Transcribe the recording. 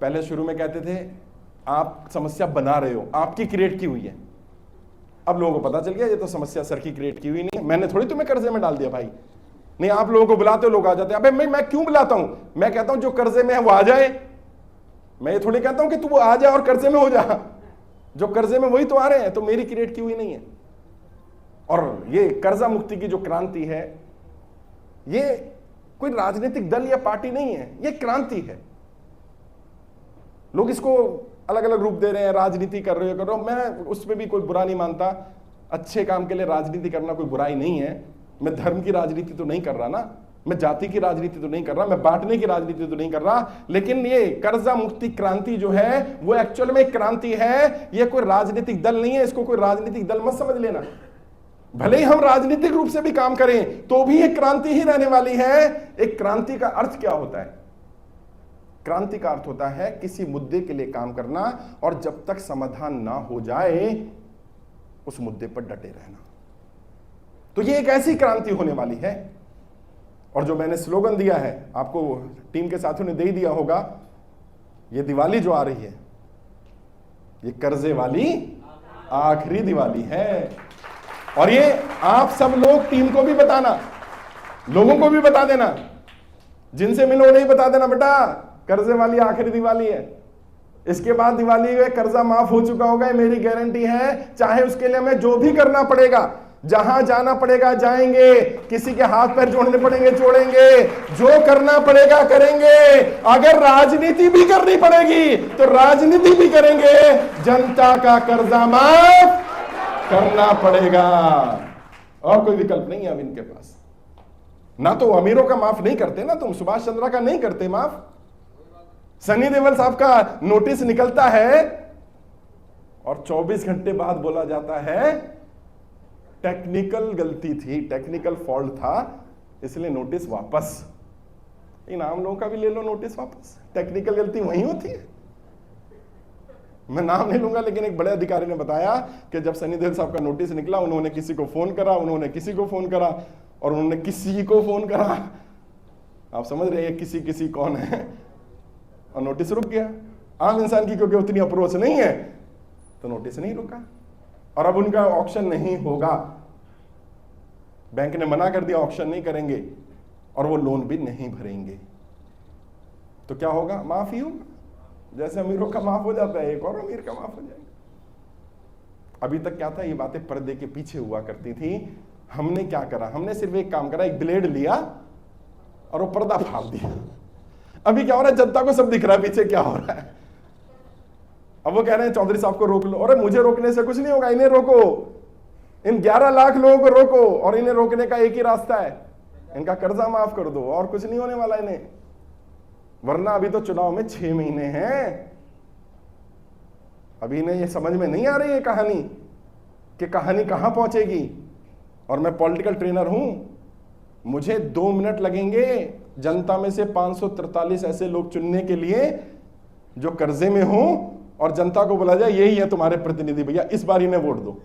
पहले शुरू में कहते थे आप समस्या बना रहे हो, आपकी क्रिएट की हुई है। अब लोगों को पता चल गया ये तो समस्या सर की क्रिएट की हुई नहीं है, मैंने थोड़ी तुम्हें कर्जे में डाल दिया भाई। नहीं, आप लोगों को बुलाते हो, लोग आ जाते हैं। अबे मैं क्यों बुलाता हूं? मैं कहता हूं जो कर्जे में है वो आ जाए। मैं ये थोड़ी कहता हूं कि तू आ जा और कर्जे में हो जा। जो कर्जे में वही तो आ रहे हैं, तो मेरी क्रिएट की हुई नहीं है। और ये कर्जा मुक्ति की जो क्रांति है, ये कोई राजनीतिक दल या पार्टी नहीं है, ये क्रांति है। लोग इसको अलग अलग रूप दे रहे हैं, राजनीति कर रहे हो। मैं उसमें भी कोई बुरा नहीं मानता, अच्छे काम के लिए राजनीति करना कोई बुराई नहीं है। मैं धर्म की राजनीति तो नहीं कर रहा ना, मैं जाति की राजनीति तो नहीं कर रहा, मैं बांटने की राजनीति तो नहीं कर रहा। लेकिन ये कर्जा मुक्ति क्रांति जो है वो एक्चुअल में क्रांति है, ये कोई राजनीतिक दल नहीं है। इसको कोई राजनीतिक दल मत समझ लेना। भले ही हम राजनीतिक रूप से भी काम करें तो भी एक क्रांति ही रहने वाली है। एक क्रांति का अर्थ क्या होता है? क्रांति का अर्थ होता है किसी मुद्दे के लिए काम करना और जब तक समाधान ना हो जाए उस मुद्दे पर डटे रहना। तो ये एक ऐसी क्रांति होने वाली है। और जो मैंने स्लोगन दिया है, आपको टीम के साथियों ने दे ही दिया होगा, ये दिवाली जो आ रही है ये कर्जे वाली आखिरी दिवाली है। और ये आप सब लोग टीम को भी बताना, लोगों को भी बता देना, जिनसे मिलो नहीं बता देना बेटा कर्जे वाली आखिरी दिवाली है। इसके बाद दिवाली में कर्जा माफ हो चुका होगा, मेरी गारंटी है। चाहे उसके लिए हमें जो भी करना पड़ेगा, जहां जाना पड़ेगा जाएंगे, किसी के हाथ पैर जोड़ने पड़ेंगे जोड़ेंगे, जो करना पड़ेगा करेंगे। अगर राजनीति भी करनी पड़ेगी तो राजनीति भी करेंगे, जनता का कर्जा माफ करना पड़ेगा। और कोई विकल्प नहीं है अब इनके पास। ना तो अमीरों का माफ नहीं करते, ना तुम सुभाष चंद्रा का नहीं करते माफ। सनी देओल साहब का नोटिस निकलता है और 24 घंटे बाद बोला जाता है टेक्निकल गलती थी, टेक्निकल फॉल्ट था, इसलिए नोटिस वापस। इन आम लोगों का भी ले लो नोटिस वापस, टेक्निकल गलती वहीं होती है। मैं नाम नहीं लूंगा, लेकिन एक बड़े अधिकारी ने बताया कि जब सनी देओल साहब का नोटिस निकला, उन्होंने किसी को फोन करा, उन्होंने किसी को फोन करा और उन्होंने किसी को फोन करा। आप समझ रहे हैं किसी किसी कौन है? और नोटिस रुक गया। आम इंसान की क्योंकि उतनी अप्रोच नहीं है तो नोटिस नहीं रुका। और अब उनका ऑक्शन नहीं होगा, बैंक ने मना कर दिया, ऑक्शन नहीं करेंगे और वो लोन भी नहीं भरेंगे। तो क्या होगा? माफ ही होगा। जैसे अमीरों का माफ हो जाता है, एक और अमीर का माफ हो जाएगा। अभी तक क्या था, ये बातें पर्दे के पीछे हुआ करती थी। हमने क्या करा? हमने सिर्फ एक काम करा, एक ब्लेड लिया और वो पर्दा फाड़ दिया। अभी क्या हो रहा है? जनता को सब दिख रहा है पीछे क्या हो रहा है। अब वो कह रहे हैं चौधरी साहब को रोक लो। अरे मुझे रोकने से कुछ नहीं होगा, इन्हें रोको, इन 11 लाख लोगों को रोको। और इन्हें रोकने का एक ही रास्ता है, इनका कर्जा माफ कर दो, और कुछ नहीं होने वाला इन्हें। वरना अभी तो चुनाव में 6 महीने हैं। अभी इन्हें ये समझ में नहीं आ रही है कहानी कि कहानी कहां पहुंचेगी। और मैं पॉलिटिकल ट्रेनर हूं, मुझे 2 मिनट लगेंगे जनता में से 543 ऐसे लोग चुनने के लिए जो कर्जे में हों और जनता को बोला जाए यही है तुम्हारे प्रतिनिधि भैया, इस बार इन्हें वोट दो।